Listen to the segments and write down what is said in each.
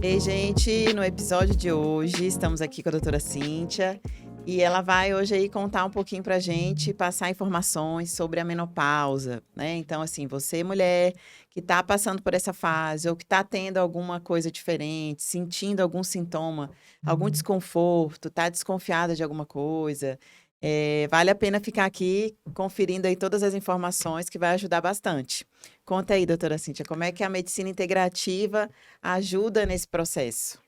Ei, gente, no episódio de hoje estamos aqui com a doutora Cíntia e ela vai hoje aí contar um pouquinho pra gente, passar informações sobre a menopausa, né? Então, assim, você mulher que tá passando por essa fase ou que tá tendo alguma coisa diferente, sentindo algum sintoma, algum desconforto, tá desconfiada de alguma coisa, vale a pena ficar aqui conferindo aí todas as informações que vai ajudar bastante. Conta aí, doutora Cíntia, como é que a medicina integrativa ajuda nesse processo?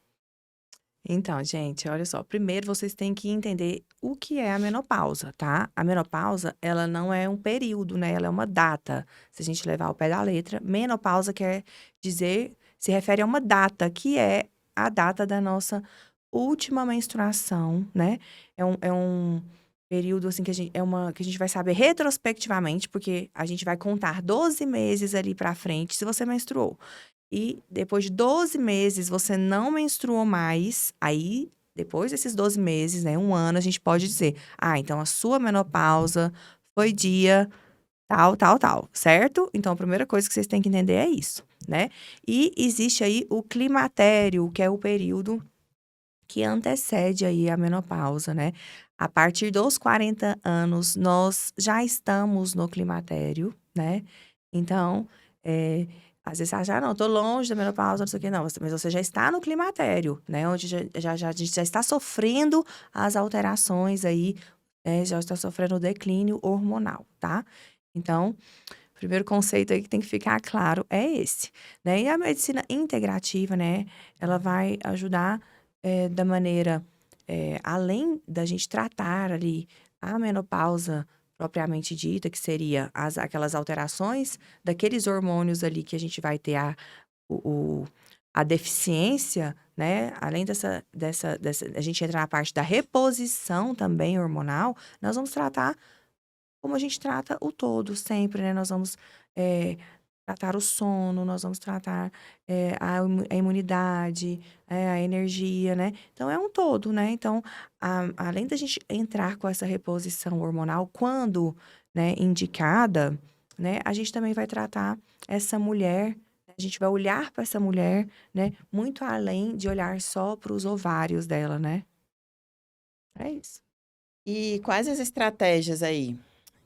Então, gente, olha só. Primeiro, vocês têm que entender o que é a menopausa, tá? A menopausa, ela não é um período, né? Ela é uma data. Se a gente levar ao pé da letra, menopausa quer dizer, se refere a uma data, que é a data da nossa última menstruação, né? É um período, assim, que a gente vai saber retrospectivamente, porque a gente vai contar 12 meses ali pra frente, se você menstruou. E depois de 12 meses você não menstruou mais, aí depois desses 12 meses, né, 1 ano, a gente pode dizer: "Ah, então a sua menopausa foi dia tal, tal, tal", certo? Então a primeira coisa que vocês têm que entender é isso, né. E existe aí o climatério, que é o período que antecede aí a menopausa, né. A partir dos 40 anos, nós já estamos no climatério, né. Então, eh, às vezes você acha: "Ah, não, tô longe da menopausa, não sei o quê", não, mas você já está no climatério, né, onde a gente já está sofrendo as alterações aí, já está sofrendo o declínio hormonal, tá. Então, o primeiro conceito aí que tem que ficar claro é esse, né. E a medicina integrativa, né, ela vai ajudar, da maneira, além da gente tratar ali a menopausa propriamente dita, que seria aquelas alterações daqueles hormônios ali que a gente vai ter o a deficiência, né, além dessa a gente entra na parte da reposição também hormonal, nós vamos tratar como a gente trata o todo sempre, né, nós vamos, eh, tratar o sono, nós vamos tratar, a imunidade, a energia, né, então é um todo, né, então, além da gente entrar com essa reposição hormonal quando, né, indicada, né, a gente também vai tratar essa mulher, a gente vai olhar para essa mulher, né, muito além de olhar só para os ovários dela, né. É isso. E quais as estratégias aí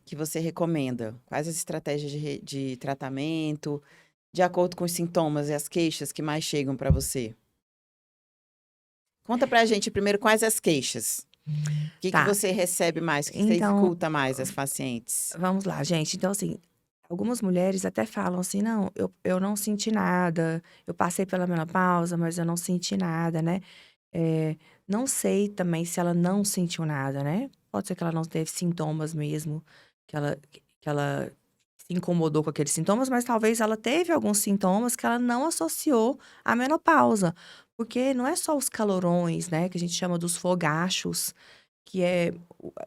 que você recomenda? Quais as estratégias de tratamento, de acordo com os sintomas e as queixas que mais chegam para você? Conta pra gente primeiro quais as queixas. O que que Tá, você recebe mais? O que que você então escuta mais das pacientes? vamos lá, gente. Então, assim, algumas mulheres até falam assim: "Não, eu não senti nada, eu passei pela menopausa, mas eu não senti nada", né. Não sei também se ela não sentiu nada, né. Pode ser que ela não teve sintomas mesmo, que ela se incomodou com aqueles sintomas, mas talvez ela teve alguns sintomas que ela não associou à menopausa. Porque não é só os calorões, né, que a gente chama dos fogachos, que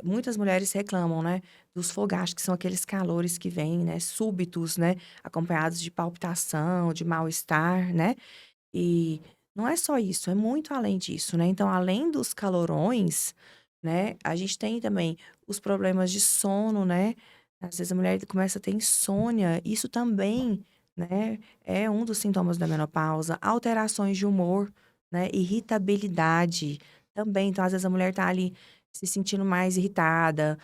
muitas mulheres reclamam, né, dos fogachos, que são aqueles calores que vêm, né, súbitos, né, acompanhados de palpitação, de mal-estar, né. E não é só isso, é muito além disso, né. Então, além dos calorões, né, a gente tem também os problemas de sono, né. Às vezes a mulher começa a ter insônia, isso também, né, é um dos sintomas da menopausa. Alterações de humor, né, irritabilidade também. Então, às vezes a mulher tá ali se sentindo mais irritada,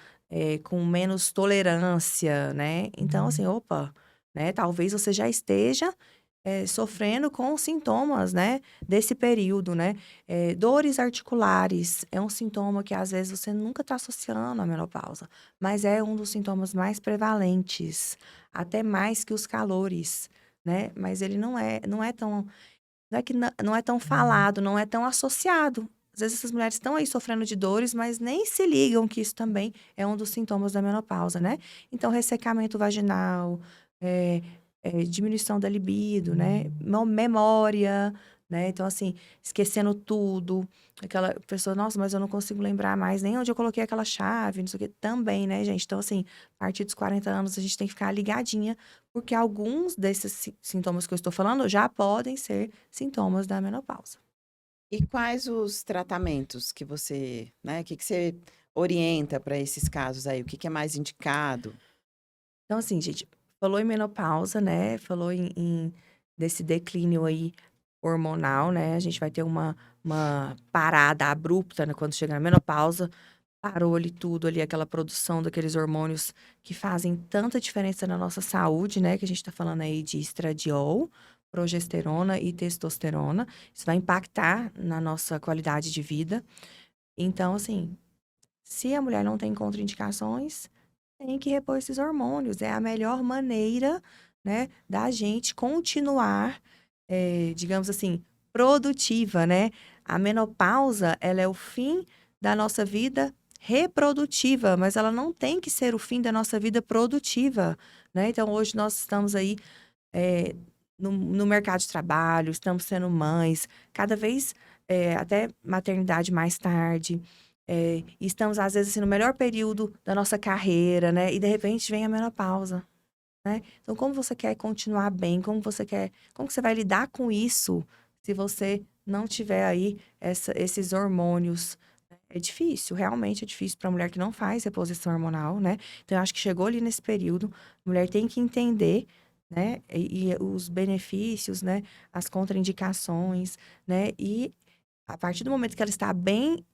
com menos tolerância, né. Então assim, opa, né, talvez você já esteja sofrendo com os sintomas, né, desse período, né. Dores articulares é um sintoma que às vezes você nunca está associando à menopausa, mas é um dos sintomas mais prevalentes, até mais que os calores, né, mas ele não é tão não é que não é tão falado, não é tão associado. Às vezes essas mulheres estão aí sofrendo de dores, mas nem se ligam que isso também é um dos sintomas da menopausa, né. Então ressecamento vaginal, eh diminuição da libido, né, memória, né, então assim, esquecendo tudo, aquela pessoa: "Nossa, mas eu não consigo lembrar mais nem onde eu coloquei aquela chave", não sei o quê, também, né, gente. Então assim, a partir dos 40 anos a gente tem que ficar ligadinha, porque alguns desses sintomas que eu estou falando já podem ser sintomas da menopausa. E quais os tratamentos que você, né, o que que você orienta para esses casos aí? O que que é mais indicado? Então assim, gente, falou em menopausa, né, falou em desse declínio aí hormonal, né? A gente vai ter uma parada abrupta, né? Quando chega na menopausa, parou ali tudo, ali aquela produção daqueles hormônios que fazem tanta diferença na nossa saúde, né? Que a gente tá falando aí de estradiol, progesterona e testosterona. Isso vai impactar na nossa qualidade de vida. Então, assim, se a mulher não tem contraindicações, tem que repor esses hormônios. É a melhor maneira, né, da gente continuar, digamos assim, produtiva, né? A menopausa, ela é o fim da nossa vida reprodutiva, mas ela não tem que ser o fim da nossa vida produtiva, né? Então, hoje nós estamos aí, eh, no mercado de trabalho, estamos sendo mães, cada vez, até maternidade mais tarde. E estamos, às vezes, assim, no melhor período da nossa carreira, né? E de repente vem a menopausa, né? Então, como você quer continuar bem? Como que você vai lidar com isso se você não tiver aí esses hormônios? É difícil, realmente é difícil para a mulher que não faz reposição hormonal, né? Então, eu acho que chegou ali nesse período, a mulher tem que entender, né? E os benefícios, né? As contraindicações, né? E a partir do momento que ela está bem,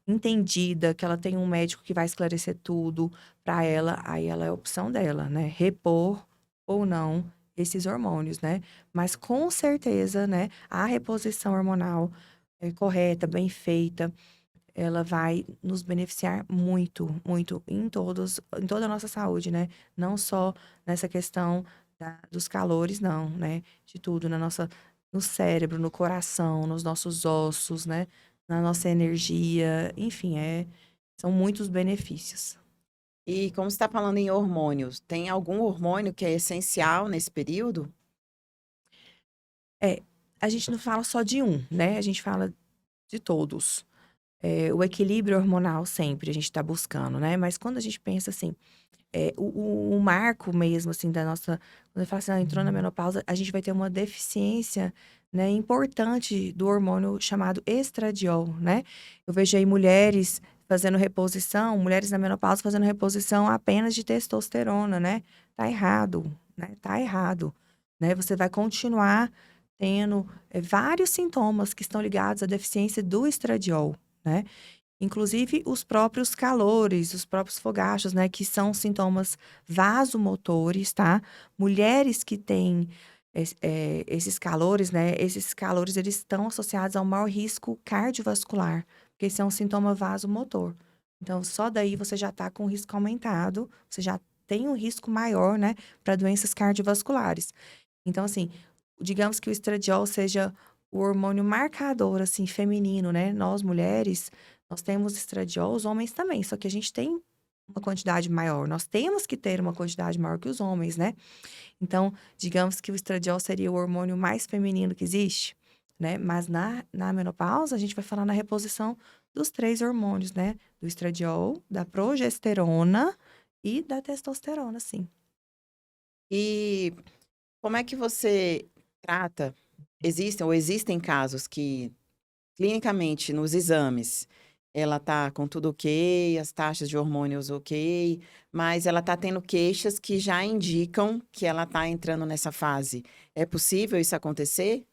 entendida, que ela tem um médico que vai esclarecer tudo para ela, aí ela é a opção dela, né, repor ou não esses hormônios, né. Mas com certeza, né, a reposição hormonal, correta, bem feita, ela vai nos beneficiar muito, muito em toda a nossa saúde, né. Não só nessa questão dos calores não, né, de tudo no cérebro, no coração, nos nossos ossos, né, na nossa energia, enfim, são muitos benefícios. E como você está falando em hormônios, tem algum hormônio que é essencial nesse período? É, a gente não fala só de um, né, a gente fala de todos. O equilíbrio hormonal sempre a gente está buscando, né, mas quando a gente pensa assim, o marco mesmo, assim, da nossa quando fala assim: "Ah, entrou na menopausa", a gente vai ter uma deficiência, né, importante do hormônio chamado estradiol, né. Eu vejo aí mulheres na menopausa fazendo reposição apenas de testosterona, né. Tá errado, né, tá errado, né. Você vai continuar tendo, vários sintomas que estão ligados à deficiência do estradiol, né. Inclusive os próprios calores, os próprios fogachos, né, que são sintomas vasomotores, tá. Mulheres que têm esses calores eles estão associados ao maior risco cardiovascular, porque esse é um sintoma vasomotor. Então só daí você já está com o risco aumentado, você já tem um risco maior, né, para doenças cardiovasculares. Então assim, digamos que o estradiol seja o hormônio marcador, assim, feminino, né. Nós mulheres, nós temos estradiol, os homens também, só que a gente tem uma quantidade maior. Nós temos que ter uma quantidade maior que os homens, né. Então, digamos que o estradiol seria o hormônio mais feminino que existe, né. Mas na menopausa, a gente vai falar na reposição dos 3 hormônios, né, do estradiol, da progesterona e da testosterona, sim. E como é que você trata existem casos que, clinicamente, nos exames, ela tá com tudo ok, as taxas de hormônios ok, mas ela tá tendo queixas que já indicam que ela tá entrando nessa fase. É possível isso acontecer?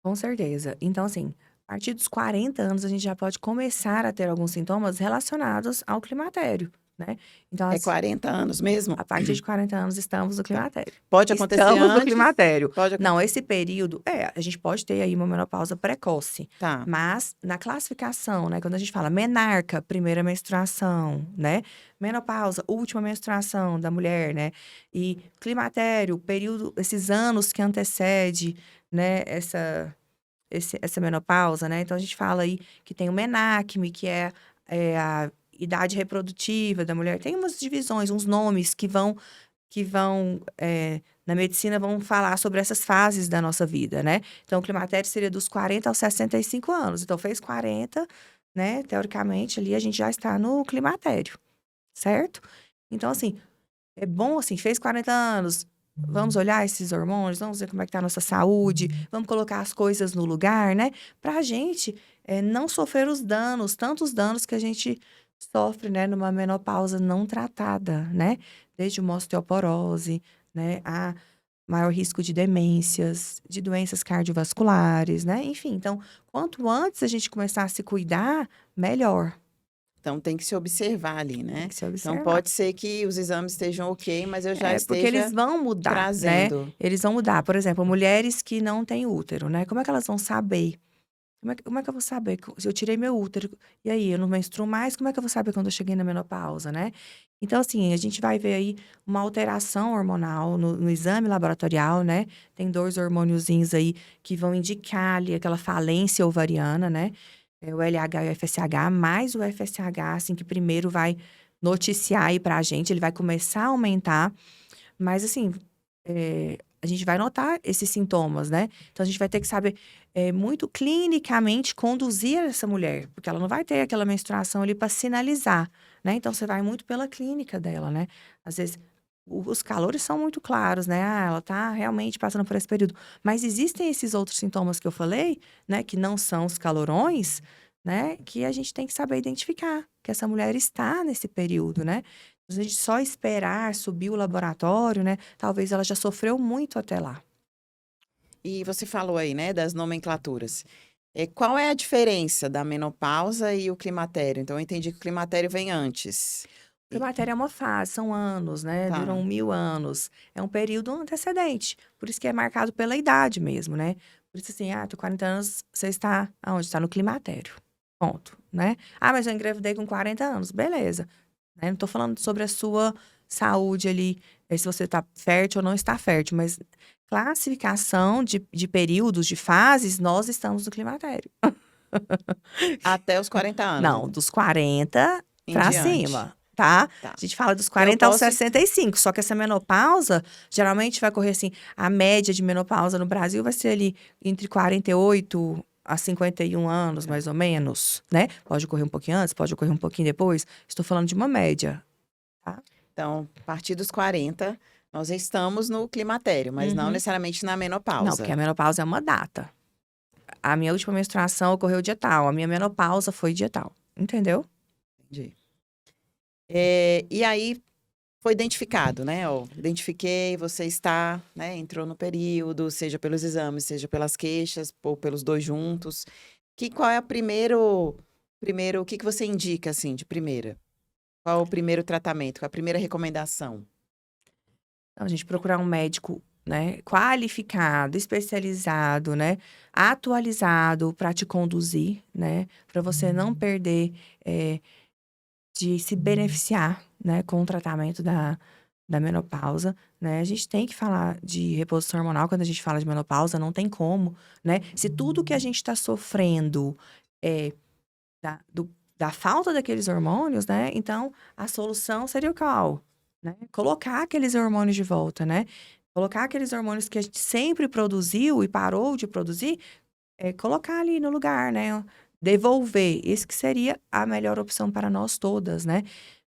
Com certeza. Então, assim, a partir dos 40 anos, a gente já pode começar a ter alguns sintomas relacionados ao climatério, né. Então, É 40 anos mesmo? a partir de 40 anos, estamos no Tá. climatério. Pode acontecer Estamos no antes? climatério. Pode acon Não, esse período a gente pode ter aí uma menopausa precoce, Tá. mas na classificação, né, quando a gente fala menarca, primeira menstruação, né, menopausa, última menstruação da mulher, né, e climatério, período esses anos que antecede, né, essa menopausa, né, então a gente fala aí que tem o menarqueme, que é a idade reprodutiva da mulher. Tem umas divisões, uns nomes que vão, na medicina vão falar sobre essas fases da nossa vida, né. Então o climatério seria dos 40 aos 65 anos, então fez 40, né, teoricamente ali a gente já está no climatério, certo? Então assim, é bom, assim, fez 40 anos, vamos olhar esses hormônios, vamos ver como é que tá a nossa saúde, vamos colocar as coisas no lugar, né, pra gente, não sofrer os danos, tantos danos que a gente sofre, né, numa menopausa não tratada, né. Desde uma osteoporose, né, maior risco de demências, de doenças cardiovasculares, né? Enfim, então, quanto antes a gente começar a se cuidar, melhor. Então tem que se observar ali, Tem né? que se Então observar. pode ser que os exames estejam ok, mas eu já É, porque eles esteja vão mudar, né? trazendo. Eles vão mudar. Por exemplo, mulheres que não têm útero, né? Como é que elas vão saber? Como é que eu vou saber se eu tirei meu útero? E aí, eu não menstruo mais? Como é que eu vou saber quando eu cheguei na menopausa, né? Então, assim, a gente vai ver aí uma alteração hormonal no exame laboratorial, né? Tem 2 hormôniozinhos aí que vão indicar ali aquela falência ovariana, né? É o LH e o FSH, mais o FSH, assim, que primeiro vai noticiar aí pra gente, ele vai começar a aumentar. Mas assim, a gente vai notar esses sintomas, né. Então a gente vai ter que saber, muito clinicamente conduzir essa mulher, porque ela não vai ter aquela menstruação ali para sinalizar, né. Então você vai muito pela clínica dela, né. Às vezes, os calores são muito claros, né, "Ah, ela tá realmente passando por esse período", mas existem esses outros sintomas que eu falei, né, que não são os calorões, né, que a gente tem que saber identificar, que essa mulher está nesse período, né. Se a gente só esperar subir o laboratório, né, talvez ela já sofreu muito até lá. E você falou aí, né, das nomenclaturas. Qual é a diferença da menopausa e o climatério? Então eu entendi que o climatério vem antes. O E climatério é uma fase, são anos, né, tá. duram 1000 anos. É um período antecedente, por isso que é marcado pela idade mesmo, né. Por isso assim: "Ah, tô 40 anos", você está aonde? Está no climatério, ponto, né. "Ah, mas eu engravidei com 40 anos", beleza, né, não tô falando sobre a sua saúde ali, se você está fértil ou não está fértil, mas classificação de períodos, de fases, nós estamos no climatério. Até os 40 anos, Não, dos 40 em pra diante. cima, tá? Tá. A gente fala dos Então eu 40 aos posso 65, só que essa menopausa, geralmente vai correr assim, a média de menopausa no Brasil vai ser ali entre 48 a 51 anos, tá. mais ou menos, né? Pode ocorrer um pouquinho antes, pode ocorrer um pouquinho depois. Estou falando de uma média, tá? Então, a partir dos 40, nós estamos no climatério, mas não Uhum. necessariamente na Não, porque menopausa. a menopausa é uma data. A minha última menstruação ocorreu dia tal, a minha menopausa foi dia tal, entendeu? Entendi. E aí foi identificado, né, ó, identifiquei, você está, né, entrou no período, seja pelos exames, seja pelas queixas ou pelos 2 juntos. Qual é o primeiro o que que você indica, assim, de primeira? Qual o primeiro tratamento, qual a primeira recomendação? Então, a gente procurar um médico, né, qualificado, especializado, né, atualizado para te conduzir, né, para você não perder, eh, de se beneficiar, né, com o tratamento da menopausa, né. A gente tem que falar de reposição hormonal quando a gente fala de menopausa, não tem como, né. Se tudo que a gente está sofrendo é da falta daqueles hormônios, né, então a solução seria o qual? Né, colocar aqueles hormônios de volta, né. Colocar aqueles hormônios que a gente sempre produziu e parou de produzir, colocar ali no lugar, né, devolver. Isso que seria a melhor opção para nós todas, né.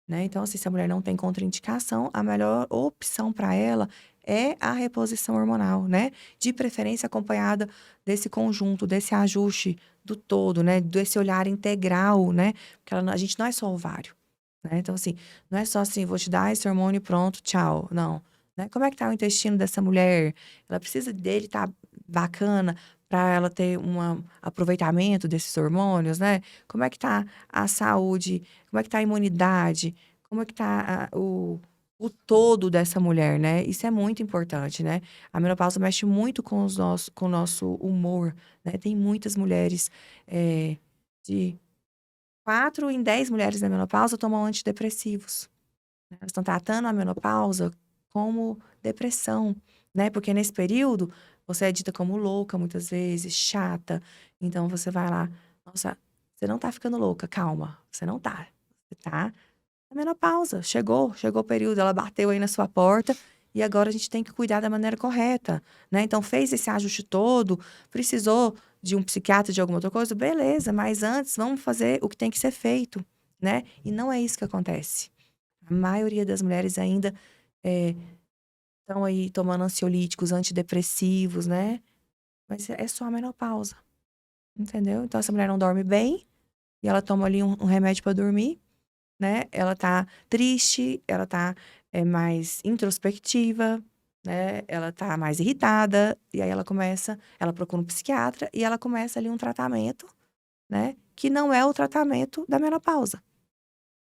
Então, assim, se a mulher não tem contraindicação, a melhor opção para ela é a reposição hormonal, né. De preferência acompanhada desse conjunto, desse ajuste do todo, né, desse olhar integral, né, porque a gente não é só ovário, né. Então, assim, não é só assim: "Vou te dar esse hormônio e pronto, tchau", não, né. Como é que tá o intestino dessa mulher? Ela precisa dele estar bacana para ela ter um aproveitamento desses hormônios, né. Como é que tá a saúde, como é que tá a imunidade, como é que tá o todo dessa mulher, né. Isso é muito importante, né. A menopausa mexe muito com o nosso humor, né. Tem muitas mulheres, de 4 em 10 mulheres na menopausa tomam antidepressivos, né. Elas estão tratando a menopausa como depressão, né, porque nesse período você é dita como louca muitas vezes, chata, então você vai lá: "Nossa, você não tá ficando louca, calma, você não tá, você tá na menopausa, chegou o período, ela bateu aí na sua porta e agora a gente tem que cuidar da maneira correta, né". Então fez esse ajuste todo, precisou de um psiquiatra, de alguma outra coisa, beleza, mas antes vamos fazer o que tem que ser feito, né. E não é isso que acontece. A maioria das mulheres ainda, eh, estão aí tomando ansiolíticos, antidepressivos, né, mas é só a menopausa, entendeu. Então essa mulher não dorme bem, e ela toma ali um remédio para dormir, né, ela tá triste, ela tá, mais introspectiva, né? Ela tá mais irritada, e aí ela procura um psiquiatra e ela começa ali um tratamento, né? Que não é o tratamento da menopausa.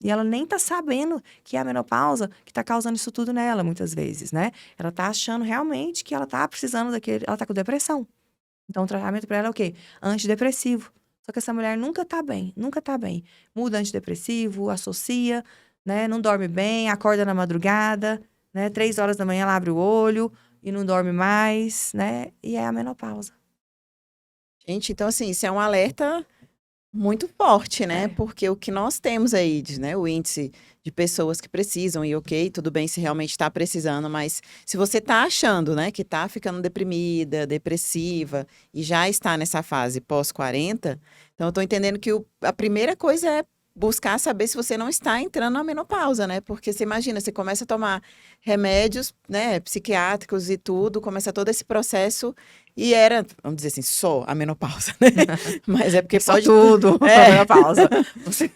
E ela nem tá sabendo que é a menopausa que tá causando isso tudo nela, muitas vezes, né? Ela tá achando realmente que ela tá precisando ela tá com depressão. Então, o tratamento para ela é o quê? Antidepressivo. Só que essa mulher nunca tá bem, nunca tá bem. Muda antidepressivo, associa, né? Não dorme bem, acorda na madrugada, né? 3 horas da manhã ela abre o olho e não dorme mais, né? E é a menopausa. Gente, então assim, isso é um alerta muito forte, né? É. Porque o que nós temos aí, né, o índice de pessoas que precisam, e ok, tudo bem se realmente está precisando, mas se você está achando, né, que está ficando deprimida, depressiva, e já está nessa fase pós-40, então eu estou entendendo que a primeira coisa é buscar saber se você não está entrando na menopausa, né? Porque você imagina, você começa a tomar remédios, né, psiquiátricos e tudo, começa todo esse processo, e era, vamos dizer assim, só a menopausa, né? Mas é porque Só pode. tudo, a É. menopausa. Você-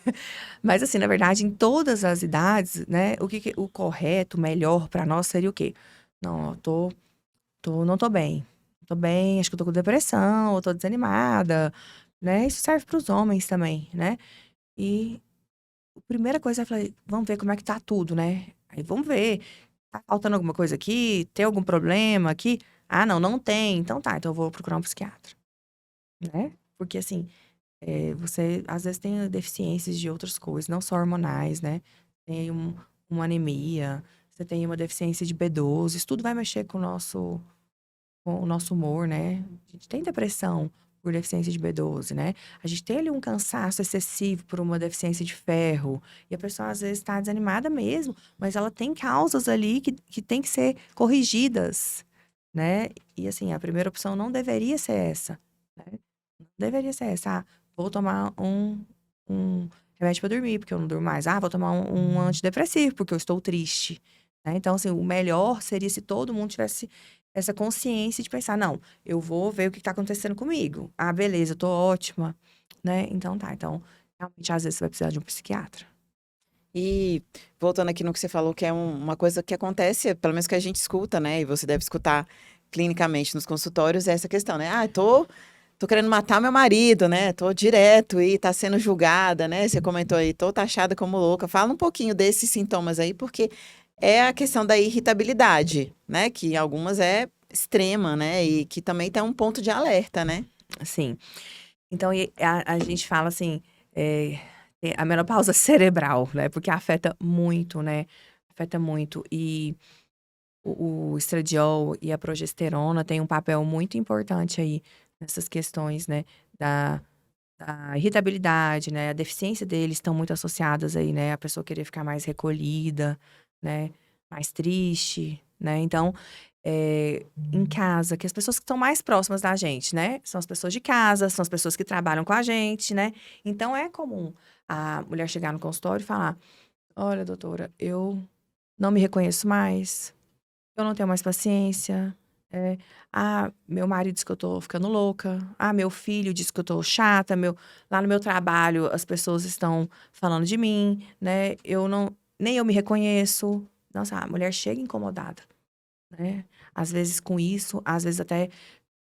Mas assim, na verdade, em todas as idades, né? O correto, o melhor para nós seria o quê? Não, não tô bem. Tô bem, acho que eu tô com depressão, eu tô desanimada, né? Isso serve para os homens também, né? E a primeira coisa, eu falei, vamos ver como é que tá tudo, né? Aí vamos ver, tá faltando alguma coisa aqui? Tem algum problema aqui? Ah, não, não tem. Então tá, então eu vou procurar um psiquiatra, né? Porque assim, você às vezes tem deficiências de outras coisas, não só hormonais, né? Tem uma anemia, você tem uma deficiência de B12, isso tudo vai mexer com o nosso humor, né? A gente tem depressão por deficiência de B12, né? A gente tem ali um cansaço excessivo por uma deficiência de ferro. E a pessoa às vezes está desanimada mesmo, mas ela tem causas ali que tem que ser corrigidas, né? E assim, a primeira opção não deveria ser essa, né? Não deveria ser essa. Ah, vou tomar um remédio para dormir, porque eu não durmo mais. Ah, vou tomar um antidepressivo, porque eu estou triste. Né? Então, assim, o melhor seria se todo mundo tivesse essa consciência de pensar, não, eu vou ver o que está acontecendo comigo. Ah, beleza, eu tô ótima, né? Então tá, então realmente às vezes você vai precisar de um psiquiatra. E voltando aqui no que você falou, que é uma coisa que acontece, pelo menos que a gente escuta, né? E você deve escutar clinicamente nos consultórios, é essa questão, né? Ah, tô querendo matar meu marido, né? Tô direto e tá sendo julgada, né? Você comentou aí, tô taxada como louca. Fala um pouquinho desses sintomas aí, porque é a questão da irritabilidade, né? Que algumas é extrema, né? E que também tem um ponto de alerta, né? Assim, então a gente fala assim, a menopausa cerebral, né? Porque afeta muito, né? Afeta muito. E o estradiol e a progesterona têm um papel muito importante aí nessas questões, né? Da, da irritabilidade, né? A deficiência deles estão muito associadas aí, né? A pessoa querer ficar mais recolhida, né? Mais triste, né? Então, em casa, que as pessoas que estão mais próximas da gente, né? São as pessoas de casa, são as pessoas que trabalham com a gente, né? Então, é comum a mulher chegar no consultório e falar: Olha, doutora, eu não me reconheço mais, eu não tenho mais paciência. É, meu marido diz que eu tô ficando louca. Ah, meu filho diz que eu tô chata. Lá no meu trabalho, as pessoas estão falando de mim, né? Nem eu me reconheço. Nossa, a mulher chega incomodada, né? Às vezes com isso, às vezes até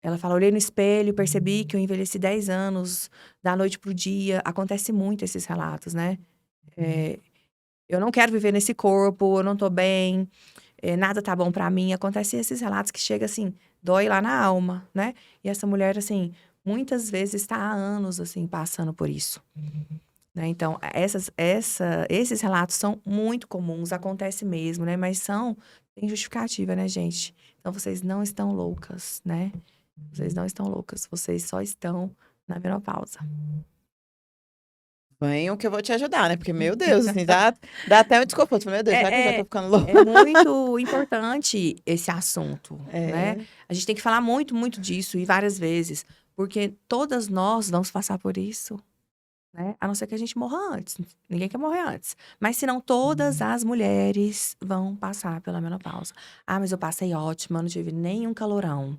ela fala, olhei no espelho, percebi que eu envelheci 10 anos, da noite pro dia. Acontece muito esses relatos, né? É, eu não quero viver nesse corpo, eu não tô bem, nada tá bom pra mim. Acontecem esses relatos que chega assim, dói lá na alma, né? E essa mulher, assim, muitas vezes está há anos, assim, passando por isso, né? Então, esses relatos são muito comuns, acontece mesmo, né? Mas tem justificativa, né, gente? Então, vocês não estão loucas, né? Vocês não estão loucas, vocês só estão na menopausa. Venham que eu vou te ajudar, né? Porque, meu Deus, assim, dá até um desconforto. Meu Deus, será que eu já É, tô é, ficando louca? é muito importante esse assunto, né? É. A gente tem que falar muito, muito disso e várias vezes, porque todas nós vamos passar por isso, né? A não ser que a gente morra antes. Ninguém quer morrer antes. Mas se não, todas as mulheres vão passar pela menopausa. Ah, mas eu passei ótima, eu não tive nenhum calorão,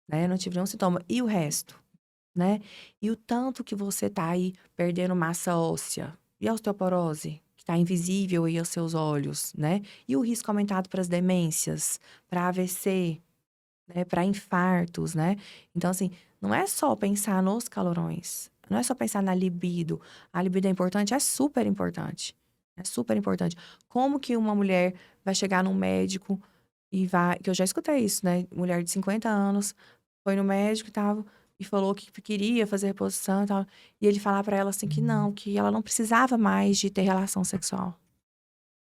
né? Eu não tive nenhum sintoma. E o resto, né? E o tanto que você tá aí perdendo massa óssea. E a osteoporose? tá invisível aí aos seus olhos, né? E o risco aumentado para as demências, para AVC, né, para infartos, né? Então, assim, não é só pensar nos calorões, não é só pensar na libido. A libido é importante, é super importante. É super importante. Como que uma mulher vai chegar num médico e vai, que eu já escutei isso, né? Mulher de 50 anos foi no médico e tal, e falou que queria fazer reposição e tal, e ele falar pra ela assim que não, que ela não precisava mais de ter relação sexual.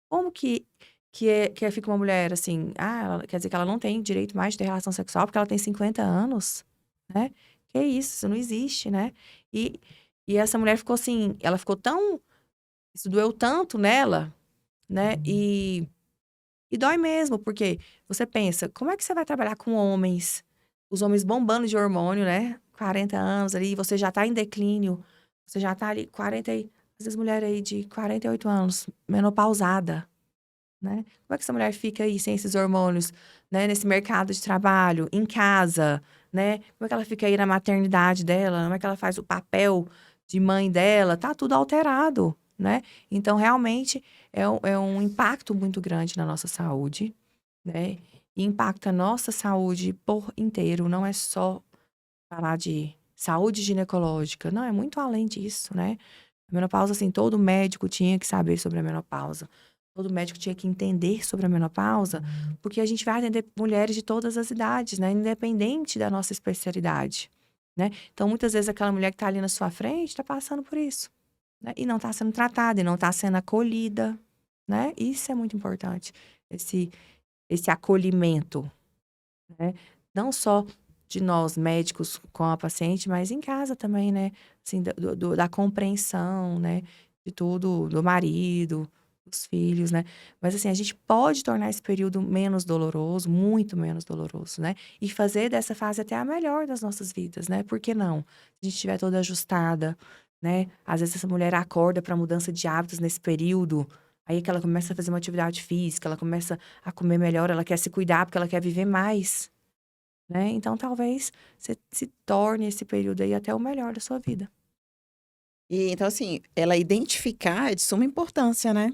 Como que fica uma mulher assim, quer dizer que ela não tem direito mais de ter relação sexual porque ela tem 50 anos, né? Que isso não existe, né? E, e essa mulher ficou assim, ela ficou tão, isso doeu tanto nela, né? E dói mesmo, porque você pensa, como é que você vai trabalhar com homens, os homens bombando de hormônio, né? 40 anos ali, você já tá em declínio, você já tá ali, às vezes mulher aí de 48 anos, menopausada, né? Como é que essa mulher fica aí sem esses hormônios, né? Nesse mercado de trabalho, em casa, né? Como é que ela fica aí na maternidade dela? Como é que ela faz o papel de mãe dela? Tá tudo alterado, né? Então, realmente, é um impacto muito grande na nossa saúde, né? E impacta a nossa saúde por inteiro. Não é só falar de saúde ginecológica. Não, é muito além disso, né? A menopausa, assim, todo médico tinha que saber sobre a menopausa. Todo médico tinha que entender sobre a menopausa, porque a gente vai atender mulheres de todas as idades, né? Independente da nossa especialidade, né? Então, muitas vezes, aquela mulher que está ali na sua frente está passando por isso, né? E não está sendo tratada, e não está sendo acolhida, né? Isso é muito importante, esse acolhimento, né? Não só de nós, médicos, com a paciente, mas em casa também, né? Assim, da compreensão, né? De tudo, do marido, dos filhos, né? Mas, assim, a gente pode tornar esse período menos doloroso, muito menos doloroso, né? E fazer dessa fase até a melhor das nossas vidas, né? Por que não? Se a gente estiver toda ajustada, né? Às vezes essa mulher acorda para mudança de hábitos nesse período, aí que ela começa a fazer uma atividade física, ela começa a comer melhor, ela quer se cuidar porque ela quer viver mais, né? Então, talvez você se torne esse período aí até o melhor da sua vida. E então, assim, ela identificar é de suma importância, né?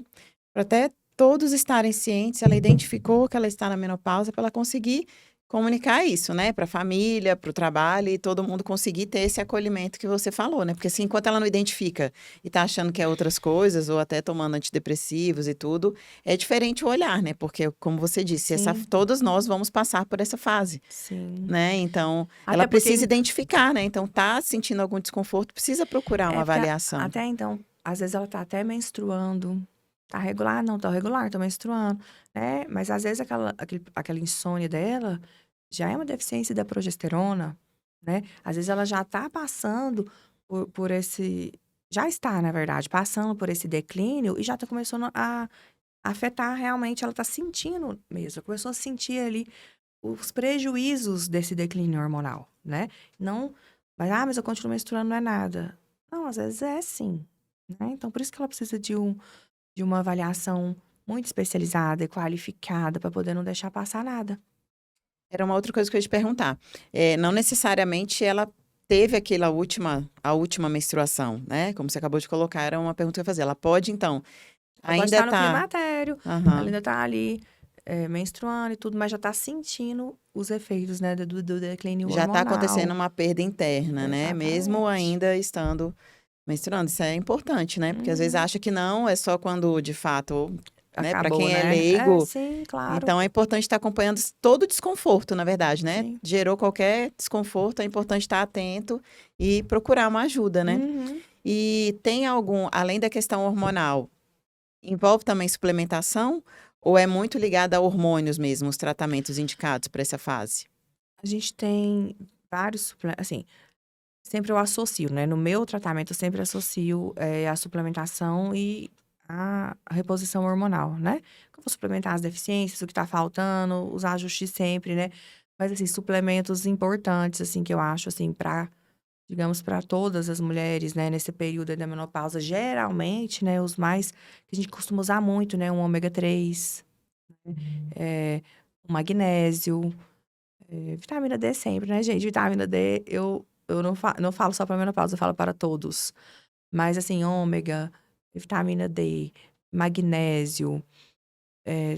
Para até todos estarem cientes, ela identificou que ela está na menopausa para ela conseguir comunicar isso, né? Para a família, para o trabalho e todo mundo conseguir ter esse acolhimento que você falou, né? Porque assim, enquanto ela não identifica e tá achando que é outras coisas, ou até tomando antidepressivos e tudo, é diferente o olhar, né? Porque, como você disse, Sim, todos nós vamos passar por essa fase. sim. Né, então, ela Até porque precisa identificar, né, então tá sentindo algum desconforto, precisa procurar uma é porque avaliação. até então, às vezes ela tá até menstruando, tá regular? Não, tá regular, tô menstruando, né? Mas às vezes aquela insônia dela já é uma deficiência da progesterona, né? Às vezes ela já tá passando por esse, já está, na verdade, passando por esse declínio e já tá começando a afetar realmente, ela tá sentindo mesmo, começou a sentir ali os prejuízos desse declínio hormonal, né? Não, mas eu continuo menstruando, não é nada. Não, às vezes é sim, né? Então, por isso que ela precisa de uma avaliação muito especializada e qualificada para poder não deixar passar nada. Era uma outra coisa que eu ia te perguntar, não necessariamente ela teve a última menstruação, né, como você acabou de colocar, era uma pergunta que eu ia fazer, ela pode então, Ela pode ainda estar no tá climatério, ela aham, ainda tá ali, menstruando e tudo, mas já tá sentindo os efeitos, né, do declínio já tá acontecendo hormonal. uma perda interna, né, mesmo Exatamente. ainda estando menstruando, isso é importante, né, porque às vezes Uhum. acha que não, é só quando de fato, né, para Acabou, quem é né? É, leigo. sim, claro. Então é importante estar acompanhando todo o desconforto, na verdade, né. Sim. Gerou qualquer desconforto, é importante estar atento e procurar uma ajuda, né. Uhum. E tem algum além da questão hormonal, envolve também suplementação ou é muito ligada a hormônios mesmo, os tratamentos indicados para essa fase? A gente tem vários assim, sempre eu associo, né, no meu tratamento eu sempre associo, a suplementação e a reposição hormonal, né. Que eu vou suplementar as deficiências, o que tá faltando, os ajustes sempre, né. Mas, assim, suplementos importantes, assim, que eu acho, assim, pra, digamos, para todas as mulheres, né, nesse período aí da menopausa, geralmente, né, os mais que a gente costuma usar muito, né, um ômega 3, eh, o magnésio. Vitamina D sempre, né, gente? Vitamina D eu não falo só para menopausa, eu falo para todos. Mas, assim, ômega, vitamina D, magnésio.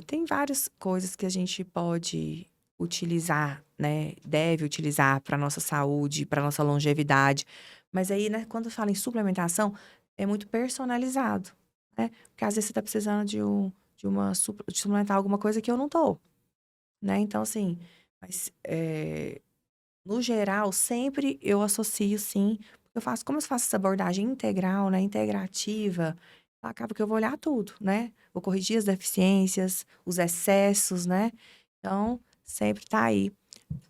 Tem várias coisas que a gente pode utilizar, né? Deve utilizar para nossa saúde, para nossa longevidade. Mas aí, né, quando fala em suplementação, é muito personalizado, né? Porque às vezes você tá precisando de suplementar alguma coisa que eu não tô, né? Então, assim, mas no geral, sempre eu associo sim, porque como eu faço essa abordagem integral, né, integrativa, acaba que eu vou olhar tudo, né? Vou corrigir as deficiências, os excessos, né? Então, sempre tá aí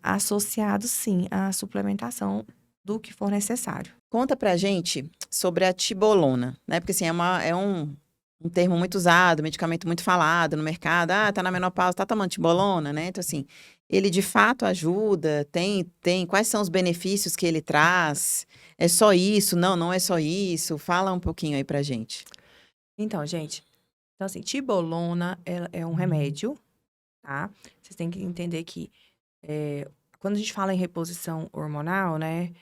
associado sim à suplementação do que for necessário. Conta pra gente sobre a tibolona, né? Porque assim, é um termo muito usado, medicamento muito falado no mercado. Ah, tá na menopausa, tá tomando tibolona, né? Então, assim, ele de fato ajuda? Quais são os benefícios que ele traz? É só isso? Não, não é só isso. Fala um pouquinho aí pra gente. Então, gente, então assim, tibolona ela é um remédio, tá? Vocês têm que entender que quando a gente fala em reposição hormonal, né,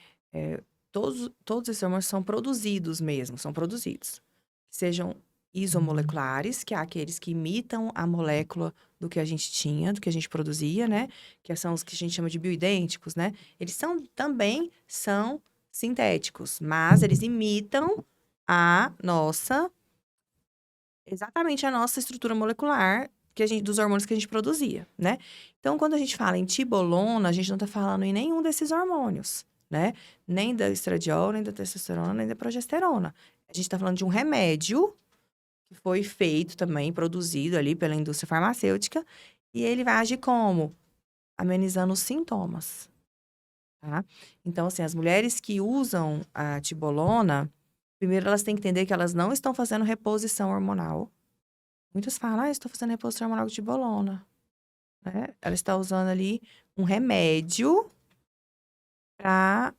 todos esses hormônios são produzidos mesmo, são produzidos. Sejam isomoleculares, que é aqueles que imitam a molécula do que a gente tinha, do que a gente produzia, né? Que são os que a gente chama de bioidênticos, né? Eles também são sintéticos, mas eles imitam a nossa, exatamente a nossa estrutura molecular dos hormônios que a gente produzia, né? Então, quando a gente fala em tibolona, a gente não tá falando em nenhum desses hormônios, né? Nem da estradiol, nem da testosterona, nem da progesterona. A gente tá falando de um remédio que foi feito também, produzido ali pela indústria farmacêutica, e ele vai agir como? Amenizando os sintomas, tá? Então, assim, as mulheres que usam a tibolona, primeiro elas têm que entender que elas não estão fazendo reposição hormonal. Muitas falam, estou fazendo reposição hormonal de tibolona, né? Ela está usando ali um remédio para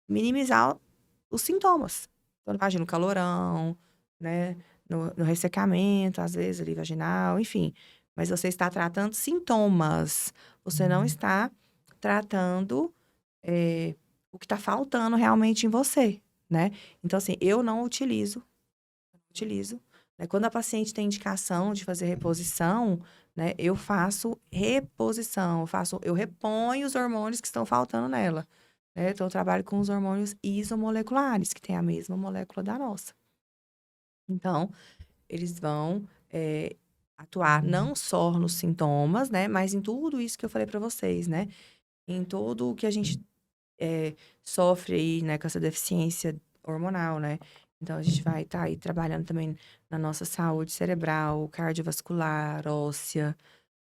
minimizar os sintomas. Então, imagina o calorão, né? No ressecamento, às vezes, ali, vaginal, enfim. Mas você está tratando sintomas. Você não está tratando o que está faltando realmente em você, né? Então, assim, eu não utilizo, né? Quando a paciente tem indicação de fazer reposição, né? Eu faço reposição, eu reponho os hormônios que estão faltando nela, né? Então, eu trabalho com os hormônios isomoleculares, que tem a mesma molécula da nossa. Então, eles vão atuar não só nos sintomas, né? Mas em tudo isso que eu falei para vocês, né? Em tudo o que a gente sofre aí, né? Com essa deficiência hormonal, né? Então, a gente vai estar aí trabalhando também na nossa saúde cerebral, cardiovascular, óssea,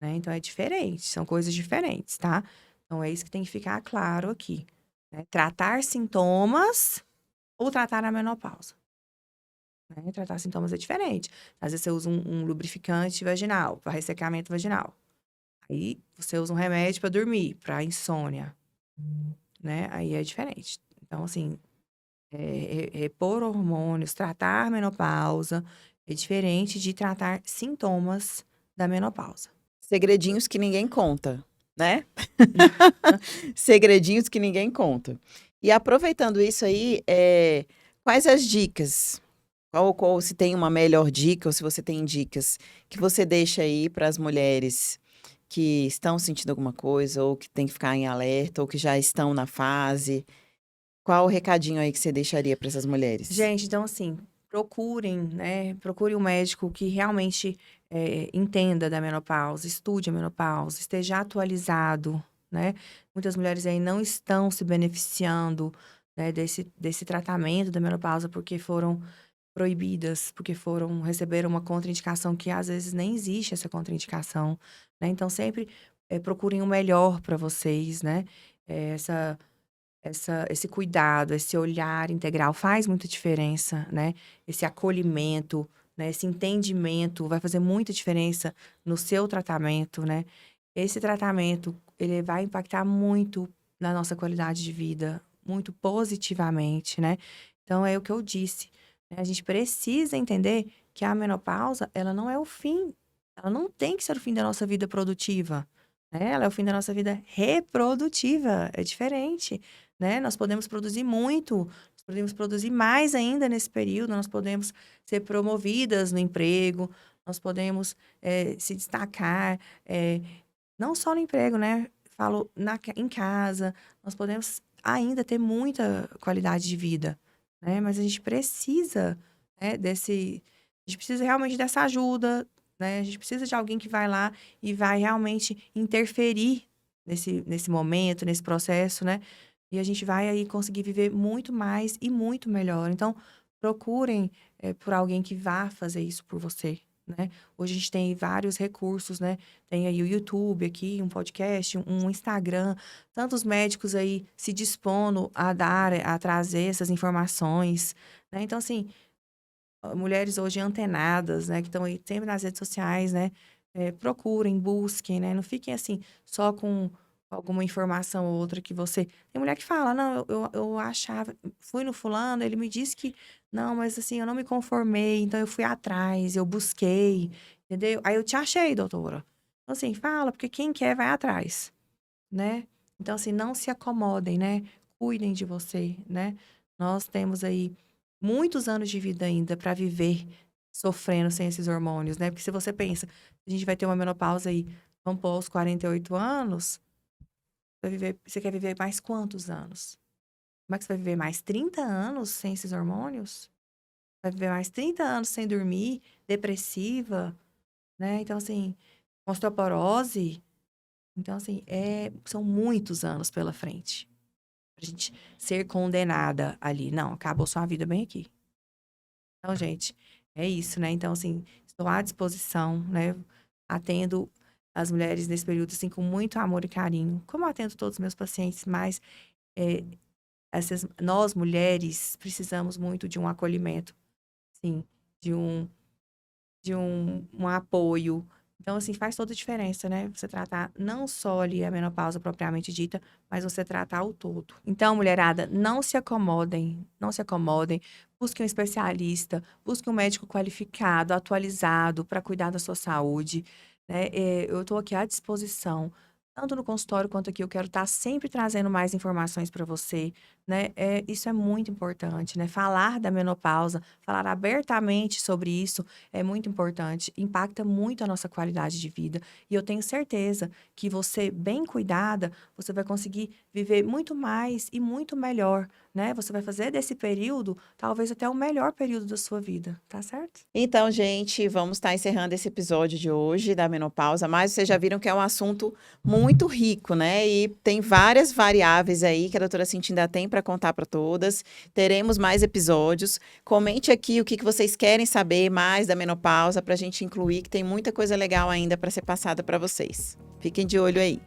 né? Então, é diferente, são coisas diferentes, tá? Então, é isso que tem que ficar claro aqui, né? Tratar sintomas ou tratar a menopausa. Né? Tratar sintomas é diferente. Às vezes você usa um lubrificante vaginal, para ressecamento vaginal. Aí você usa um remédio para dormir, para insônia, né? Aí é diferente. Então, assim, repor hormônios, tratar menopausa é diferente de tratar sintomas da menopausa. Segredinhos que ninguém conta, né? Segredinhos que ninguém conta. E aproveitando isso aí, quais as dicas? Qual se tem uma melhor dica, ou se você tem dicas que você deixa aí para as mulheres que estão sentindo alguma coisa, ou que tem que ficar em alerta, ou que já estão na fase? Qual o recadinho aí que você deixaria para essas mulheres? Gente, então assim, procurem, né? Procure um médico que realmente entenda da menopausa, estude a menopausa, esteja atualizado, né? Muitas mulheres aí não estão se beneficiando, né, desse tratamento da menopausa porque foram proibidas, porque receberam uma contraindicação que às vezes nem existe essa contraindicação, né? Então sempre procurem o melhor para vocês, né? Esse cuidado, esse olhar integral faz muita diferença, né? Esse acolhimento, né? Esse entendimento vai fazer muita diferença no seu tratamento, né? Esse tratamento, ele vai impactar muito na nossa qualidade de vida, muito positivamente, né? Então, é o que eu disse, né? A gente precisa entender que a menopausa, ela não é o fim. Ela não tem que ser o fim da nossa vida produtiva, né? Ela é o fim da nossa vida reprodutiva. É diferente, né? Nós podemos produzir muito, nós podemos produzir mais ainda nesse período, nós podemos ser promovidas no emprego, nós podemos se destacar, não só no emprego, né? Falo em casa, nós podemos ainda ter muita qualidade de vida, né? Mas a gente precisa, né, a gente precisa realmente dessa ajuda, né? A gente precisa de alguém que vai lá e vai realmente interferir nesse momento, nesse processo, né? E a gente vai aí conseguir viver muito mais e muito melhor. Então, procurem por alguém que vá fazer isso por você, né? Hoje a gente tem vários recursos, né? Tem aí o YouTube aqui, um podcast, um Instagram, tantos médicos aí se dispondo a dar, a trazer essas informações, né? Então, assim, mulheres hoje antenadas, né, que estão aí sempre nas redes sociais, né, procurem, busquem, né, não fiquem assim, só com alguma informação ou outra que você... Tem mulher que fala, não, eu achava, fui no fulano, ele me disse que, não, mas assim, eu não me conformei, então eu fui atrás, eu busquei, entendeu? Aí eu te achei, doutora. Então, assim, fala, porque quem quer vai atrás, né? Então, assim, não se acomodem, né? Cuidem de você, né? Nós temos aí muitos anos de vida ainda para viver sofrendo sem esses hormônios, né? Porque se você pensa, a gente vai ter uma menopausa aí, vamos pôr aos 48 anos, você quer viver mais quantos anos? Como é que você vai viver mais 30 anos sem esses hormônios? Vai viver mais 30 anos sem dormir, depressiva, né? Então, assim, osteoporose. Então, assim, são muitos anos pela frente pra gente ser condenada ali. Não, acabou sua vida bem aqui. Então, gente, é isso, né? Então, assim, estou à disposição, né? Atendo as mulheres nesse período, assim, com muito amor e carinho. Como eu atendo todos os meus pacientes, mas eh, nós, mulheres, precisamos muito de um acolhimento, sim, de um apoio. Então, assim, faz toda a diferença, né? Você tratar não só ali a menopausa propriamente dita, mas você tratar o todo. Então, mulherada, não se acomodem, não se acomodem. Busque um especialista, busque um médico qualificado, atualizado para cuidar da sua saúde, né? Eu estou aqui à disposição, tanto no consultório quanto aqui. Eu quero estar sempre trazendo mais informações para você, né? Isso é muito importante, né? Falar da menopausa, falar abertamente sobre isso é muito importante, impacta muito a nossa qualidade de vida. E eu tenho certeza que você, bem cuidada, você vai conseguir viver muito mais e muito melhor, né? Você vai fazer desse período, talvez até o melhor período da sua vida, tá certo? Então, gente, vamos estar encerrando esse episódio de hoje da menopausa, mas vocês já viram que é um assunto muito rico, né? E tem várias variáveis aí que a doutora Cintia ainda tem para contar para todas. Teremos mais episódios. Comente aqui o que vocês querem saber mais da menopausa para a gente incluir, que tem muita coisa legal ainda para ser passada para vocês. Fiquem de olho aí.